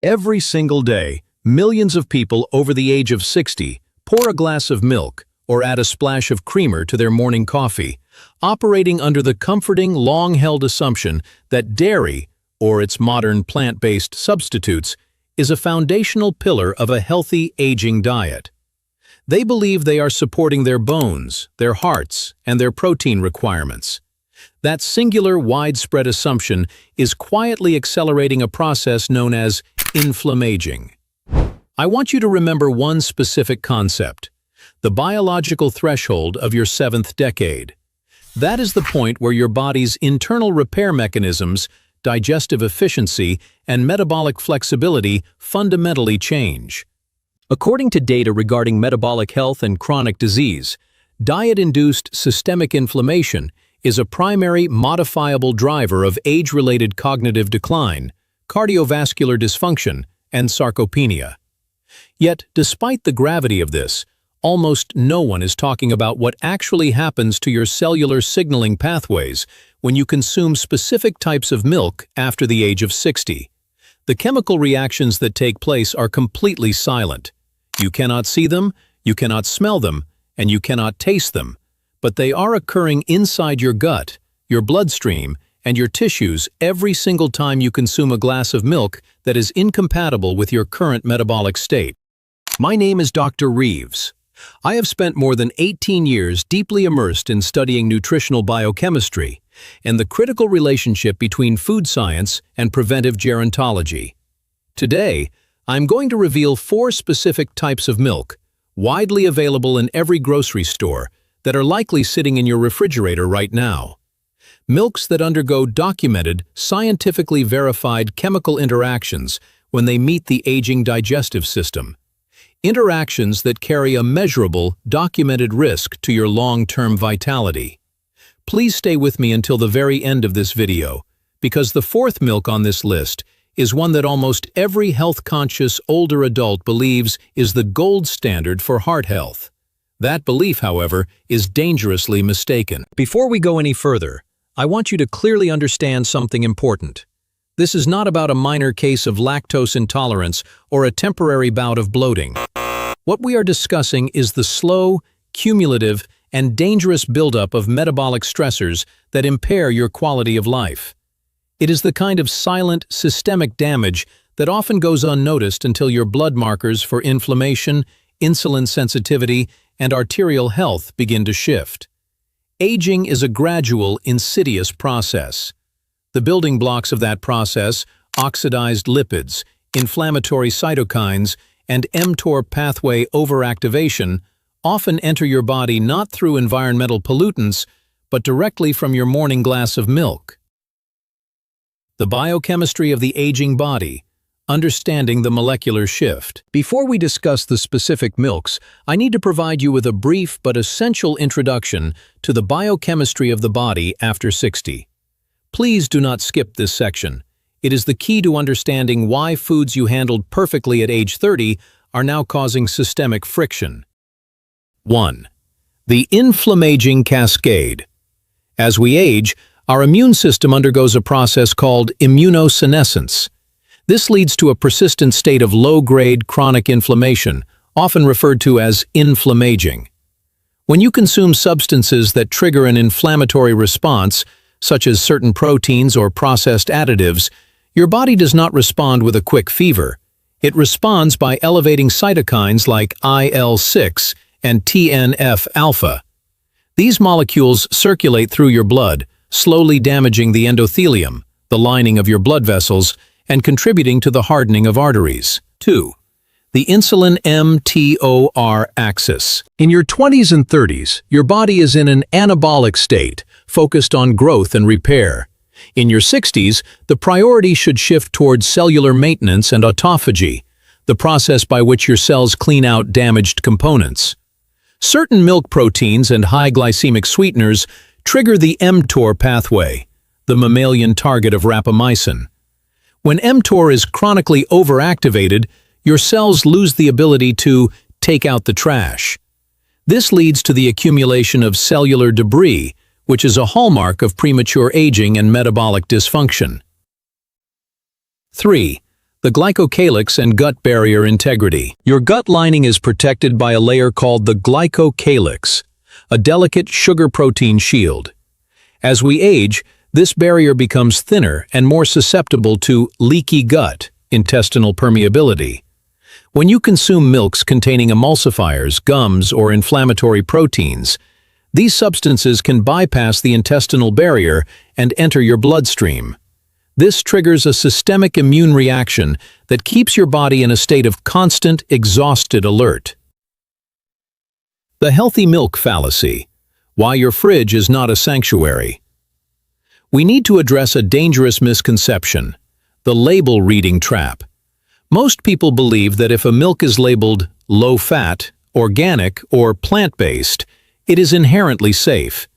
Every single day, millions of people over the age of 60 pour a glass of milk or add a splash of creamer to their morning coffee, operating under the comforting, long-held assumption that dairy, or its modern plant-based substitutes, is a foundational pillar of a healthy, aging diet. They believe they are supporting their bones, their hearts, and their protein requirements. That singular, widespread assumption is quietly accelerating a process known as inflammaging. I want you to remember one specific concept: the biological threshold of your 7th decade. That is the point where your body's internal repair mechanisms, digestive efficiency, and metabolic flexibility fundamentally change. According to data regarding metabolic health and chronic disease, diet-induced systemic inflammation is a primary modifiable driver of age-related cognitive decline, cardiovascular dysfunction, and sarcopenia. Yet, despite the gravity of this, almost no one is talking about what actually happens to your cellular signaling pathways when you consume specific types of milk after the age of 60. The chemical reactions that take place are completely silent. You cannot see them, you cannot smell them, and you cannot taste them, but they are occurring inside your gut, your bloodstream, and your tissues every single time you consume a glass of milk that is incompatible with your current metabolic state. My name is Dr. Reeves. I have spent more than 18 years deeply immersed in studying nutritional biochemistry and the critical relationship between food science and preventive gerontology. Today, I'm going to reveal 4 specific types of milk, widely available in every grocery store, that are likely sitting in your refrigerator right now. Milks that undergo documented, scientifically verified chemical interactions when they meet the aging digestive system. Interactions that carry a measurable, documented risk to your long-term vitality. Please stay with me until the very end of this video, because the 4th milk on this list is one that almost every health-conscious older adult believes is the gold standard for heart health. That belief, however, is dangerously mistaken. Before we go any further, I want you to clearly understand something important. This is not about a minor case of lactose intolerance or a temporary bout of bloating. What we are discussing is the slow, cumulative, and dangerous buildup of metabolic stressors that impair your quality of life. It is the kind of silent, systemic damage that often goes unnoticed until your blood markers for inflammation, insulin sensitivity, and arterial health begin to shift. Aging is a gradual, insidious process. The building blocks of that process, oxidized lipids, inflammatory cytokines, and mTOR pathway overactivation, often enter your body not through environmental pollutants, but directly from your morning glass of milk. The biochemistry of the aging body. Understanding the molecular shift. Before we discuss the specific milks, I need to provide you with a brief but essential introduction to the biochemistry of the body after 60. Please do not skip this section. It is the key to understanding why foods you handled perfectly at age 30 are now causing systemic friction. 1. The inflammaging cascade. As we age, our immune system undergoes a process called immunosenescence. This leads to a persistent state of low-grade chronic inflammation, often referred to as inflammaging. When you consume substances that trigger an inflammatory response, such as certain proteins or processed additives, your body does not respond with a quick fever. It responds by elevating cytokines like IL-6 and TNF-alpha. These molecules circulate through your blood, slowly damaging the endothelium, the lining of your blood vessels, and contributing to the hardening of arteries. 2. The insulin mTOR axis. In your 20s and 30s, your body is in an anabolic state, focused on growth and repair. In your 60s, the priority should shift towards cellular maintenance and autophagy, the process by which your cells clean out damaged components. Certain milk proteins and high glycemic sweeteners trigger the mTOR pathway, the mammalian target of rapamycin. When mTOR is chronically overactivated, your cells lose the ability to take out the trash. This leads to the accumulation of cellular debris, which is a hallmark of premature aging and metabolic dysfunction. 3. the glycocalyx and gut barrier integrity. Your gut lining is protected by a layer called the glycocalyx, a delicate sugar-protein shield. As we age, this barrier becomes thinner and more susceptible to leaky gut, intestinal permeability. When you consume milks containing emulsifiers, gums, or inflammatory proteins, these substances can bypass the intestinal barrier and enter your bloodstream. This triggers a systemic immune reaction that keeps your body in a state of constant, exhausted alert. The healthy milk fallacy: why your fridge is not a sanctuary. We need to address a dangerous misconception: the label reading trap. Most people believe that if a milk is labeled low-fat, organic, or plant-based, it is inherently safe.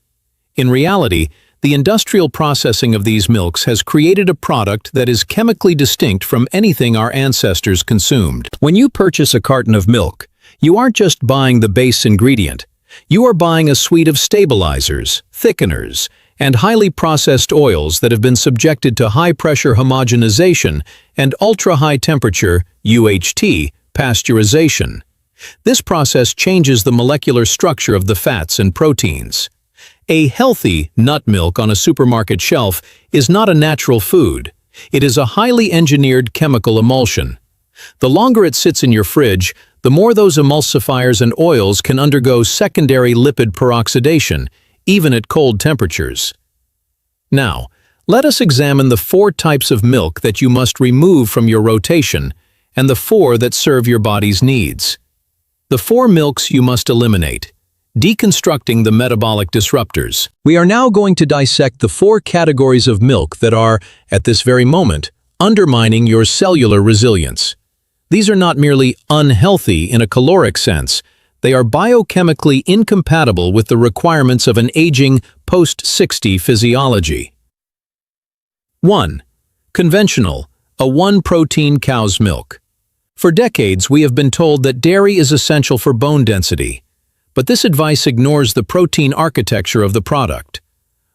In reality, the industrial processing of these milks has created a product that is chemically distinct from anything our ancestors consumed. When you purchase a carton of milk, you aren't just buying the base ingredient. You are buying a suite of stabilizers, thickeners, and highly processed oils that have been subjected to high-pressure homogenization and ultra-high temperature UHT pasteurization. This process changes the molecular structure of the fats and proteins. A healthy nut milk on a supermarket shelf is not a natural food. It is a highly engineered chemical emulsion. The longer it sits in your fridge, the more those emulsifiers and oils can undergo secondary lipid peroxidation, even at cold temperatures. Now, let us examine the 4 types of milk that you must remove from your rotation and the 4 that serve your body's needs. The 4 milks you must eliminate. Deconstructing the metabolic disruptors. We are now going to dissect the 4 categories of milk that are, at this very moment, undermining your cellular resilience. These are not merely unhealthy in a caloric sense. They are biochemically incompatible with the requirements of an aging post-60 physiology. 1. Conventional, a 1-protein cow's milk. For decades, we have been told that dairy is essential for bone density, but this advice ignores the protein architecture of the product.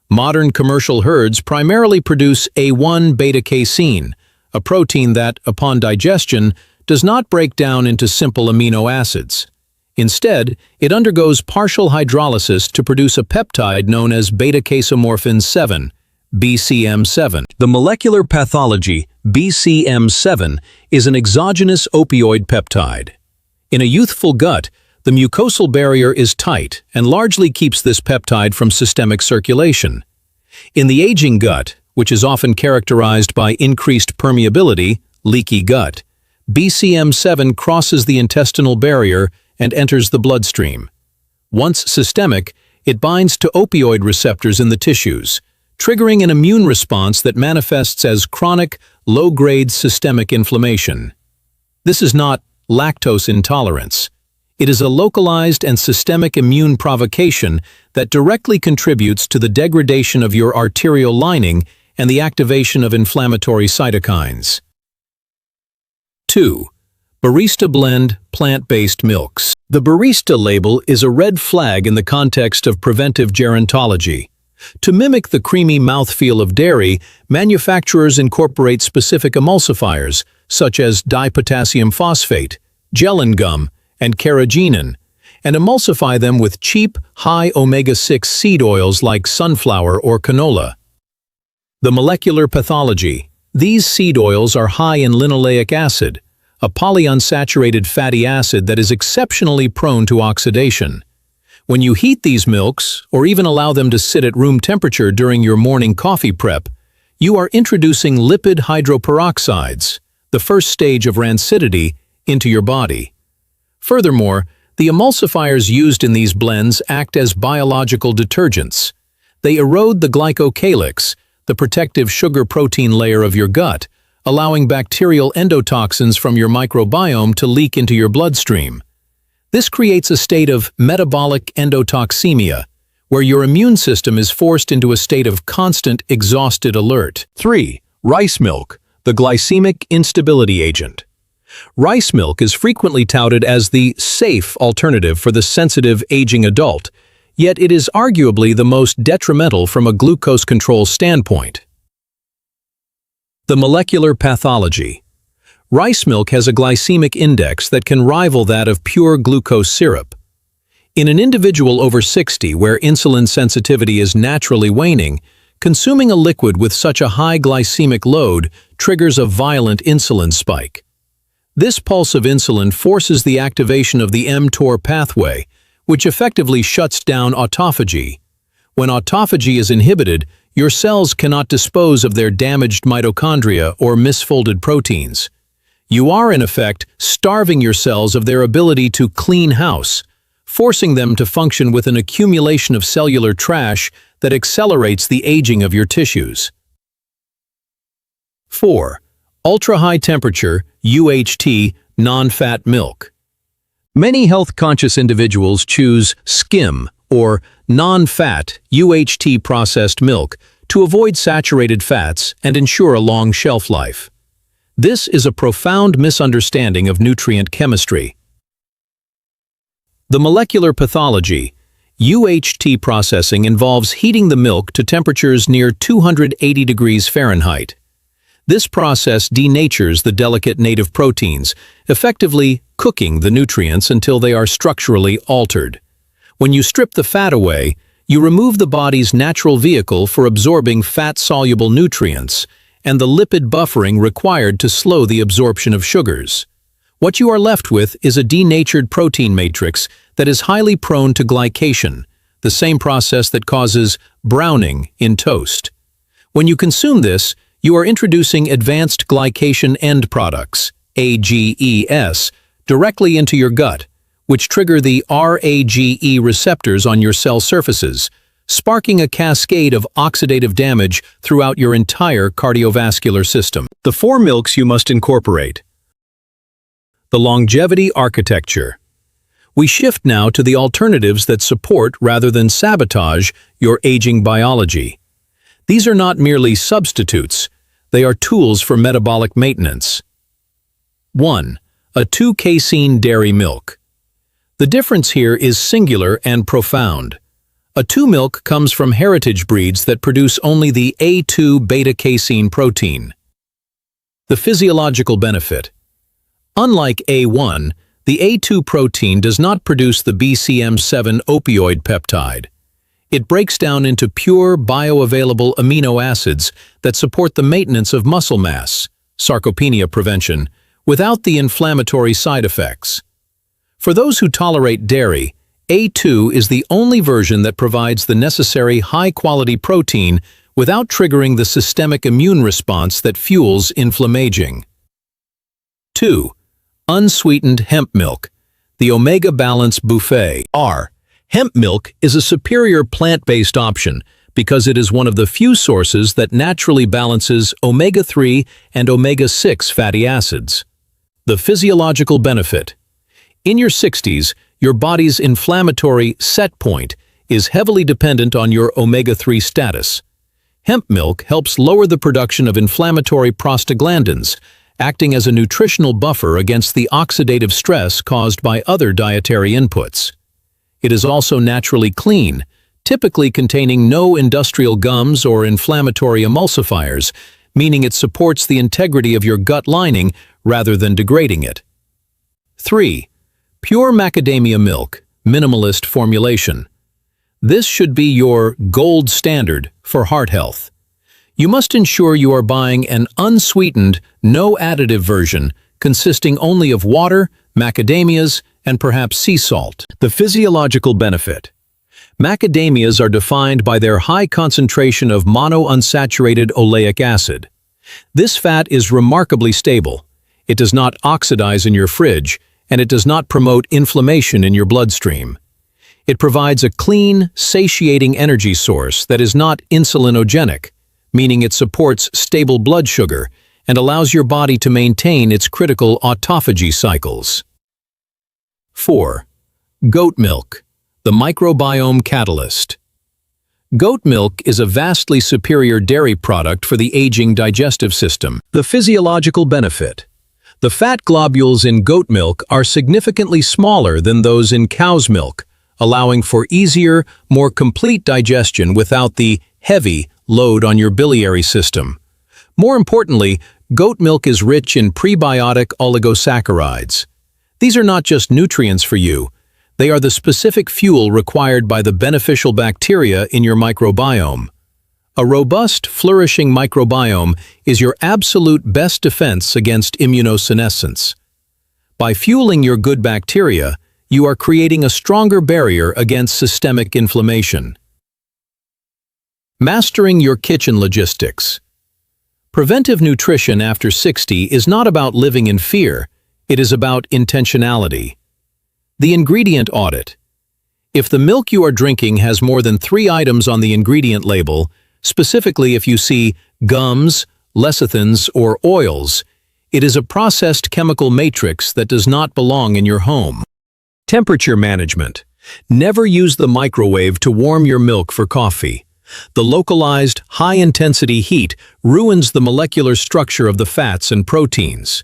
Modern commercial herds primarily produce A1 beta-casein, a protein that, upon digestion, does not break down into simple amino acids. Instead, it undergoes partial hydrolysis to produce a peptide known as beta-casomorphin 7, BCM7. The molecular pathology, BCM7, is an exogenous opioid peptide. In a youthful gut, the mucosal barrier is tight and largely keeps this peptide from systemic circulation. In the aging gut, which is often characterized by increased permeability, leaky gut, BCM7 crosses the intestinal barrier and enters the bloodstream. Once systemic, it binds to opioid receptors in the tissues, triggering an immune response that manifests as chronic, low-grade systemic inflammation. This is not lactose intolerance. It is a localized and systemic immune provocation that directly contributes to the degradation of your arterial lining and the activation of inflammatory cytokines. 2. Barista blend plant-based milks. The barista label is a red flag in the context of preventive gerontology. To mimic the creamy mouthfeel of dairy, manufacturers incorporate specific emulsifiers, such as dipotassium phosphate, gellan gum, and carrageenan, and emulsify them with cheap, high omega-6 seed oils like sunflower or canola. The molecular pathology. These seed oils are high in linoleic acid, a polyunsaturated fatty acid that is exceptionally prone to oxidation. When you heat these milks, or even allow them to sit at room temperature during your morning coffee prep, you are introducing lipid hydroperoxides, the first stage of rancidity, into your body. Furthermore, the emulsifiers used in these blends act as biological detergents. They erode the glycocalyx, the protective sugar-protein layer of your gut, allowing bacterial endotoxins from your microbiome to leak into your bloodstream. This creates a state of metabolic endotoxemia, where your immune system is forced into a state of constant, exhausted alert. 3. Rice milk, the glycemic instability agent. Rice milk is frequently touted as the safe alternative for the sensitive aging adult, yet it is arguably the most detrimental from a glucose control standpoint. The molecular pathology. Rice milk has a glycemic index that can rival that of pure glucose syrup. In an individual over 60 where insulin sensitivity is naturally waning, consuming a liquid with such a high glycemic load triggers a violent insulin spike. This pulse of insulin forces the activation of the mTOR pathway, which effectively shuts down autophagy. When autophagy is inhibited, your cells cannot dispose of their damaged mitochondria or misfolded proteins. You are, in effect, starving your cells of their ability to clean house, forcing them to function with an accumulation of cellular trash that accelerates the aging of your tissues. 4. Ultra-high temperature, UHT, non-fat milk. Many health-conscious individuals choose skim or non-fat UHT processed milk to avoid saturated fats and ensure a long shelf life. This is a profound misunderstanding of nutrient chemistry. The molecular pathology. UHT processing involves heating the milk to temperatures near 280 degrees Fahrenheit. This process denatures the delicate native proteins, effectively cooking the nutrients until they are structurally altered. When you strip the fat away, you remove the body's natural vehicle for absorbing fat-soluble nutrients and the lipid buffering required to slow the absorption of sugars. What you are left with is a denatured protein matrix that is highly prone to glycation, the same process that causes browning in toast. When you consume this, you are introducing advanced glycation end products, AGEs, directly into your gut, which trigger the RAGE receptors on your cell surfaces, sparking a cascade of oxidative damage throughout your entire cardiovascular system. The 4 milks you must incorporate. The longevity architecture. We shift now to the alternatives that support rather than sabotage your aging biology. These are not merely substitutes, they are tools for metabolic maintenance. 1. A 2-casein dairy milk. The difference here is singular and profound. A 2 milk comes from heritage breeds that produce only the A2 beta-casein protein. The physiological benefit. Unlike A1, the A2 protein does not produce the BCM7 opioid peptide. It breaks down into pure bioavailable amino acids that support the maintenance of muscle mass, sarcopenia prevention, without the inflammatory side effects. For those who tolerate dairy, A2 is the only version that provides the necessary high-quality protein without triggering the systemic immune response that fuels inflammaging. 2. Unsweetened hemp milk, the Omega Balance Buffet. Hemp milk is a superior plant-based option because it is one of the few sources that naturally balances omega-3 and omega-6 fatty acids. The physiological benefit. In your 60s, your body's inflammatory set point is heavily dependent on your omega-3 status. Hemp milk helps lower the production of inflammatory prostaglandins, acting as a nutritional buffer against the oxidative stress caused by other dietary inputs. It is also naturally clean, typically containing no industrial gums or inflammatory emulsifiers, meaning it supports the integrity of your gut lining rather than degrading it. 3. Pure macadamia milk, minimalist formulation. This should be your gold standard for heart health. You must ensure you are buying an unsweetened, no additive version consisting only of water, macadamias, and perhaps sea salt. The physiological benefit. Macadamias are defined by their high concentration of monounsaturated oleic acid. This fat is remarkably stable. It does not oxidize in your fridge, and it does not promote inflammation in your bloodstream. It provides a clean, satiating energy source that is not insulinogenic, meaning it supports stable blood sugar and allows your body to maintain its critical autophagy cycles. 4. Goat milk, the microbiome catalyst. Goat milk is a vastly superior dairy product for the aging digestive system. The physiological benefit. The fat globules in goat milk are significantly smaller than those in cow's milk, allowing for easier, more complete digestion without the heavy load on your biliary system. More importantly, Goat milk is rich in prebiotic oligosaccharides. These are not just nutrients for you, they are the specific fuel required by the beneficial bacteria in your microbiome. A robust, flourishing microbiome is your absolute best defense against immunosenescence. By fueling your good bacteria, you are creating a stronger barrier against systemic inflammation. Mastering your kitchen logistics. Preventive nutrition after 60 is not about living in fear, it is about intentionality. The ingredient audit. If the milk you are drinking has more than 3 items on the ingredient label, specifically if you see gums, lecithins, or oils, it is a processed chemical matrix that does not belong in your home. Temperature management. Never use the microwave to warm your milk for coffee. The localized, high-intensity heat ruins the molecular structure of the fats and proteins.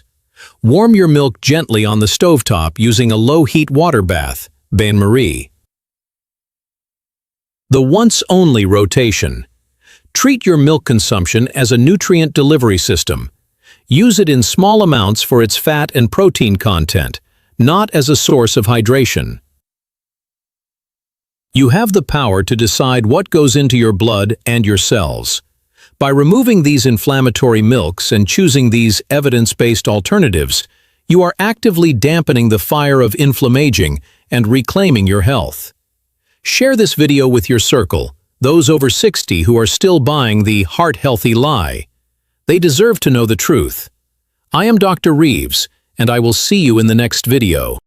Warm your milk gently on the stovetop using a low-heat water bath, bain-marie. The once-only rotation. Treat your milk consumption as a nutrient delivery system. Use it in small amounts for its fat and protein content, not as a source of hydration. You have the power to decide what goes into your blood and your cells. By removing these inflammatory milks and choosing these evidence-based alternatives, you are actively dampening the fire of inflammaging and reclaiming your health. Share this video with your circle, those over 60 who are still buying the heart-healthy lie. They deserve to know the truth. I am Dr. Reeves, and I will see you in the next video.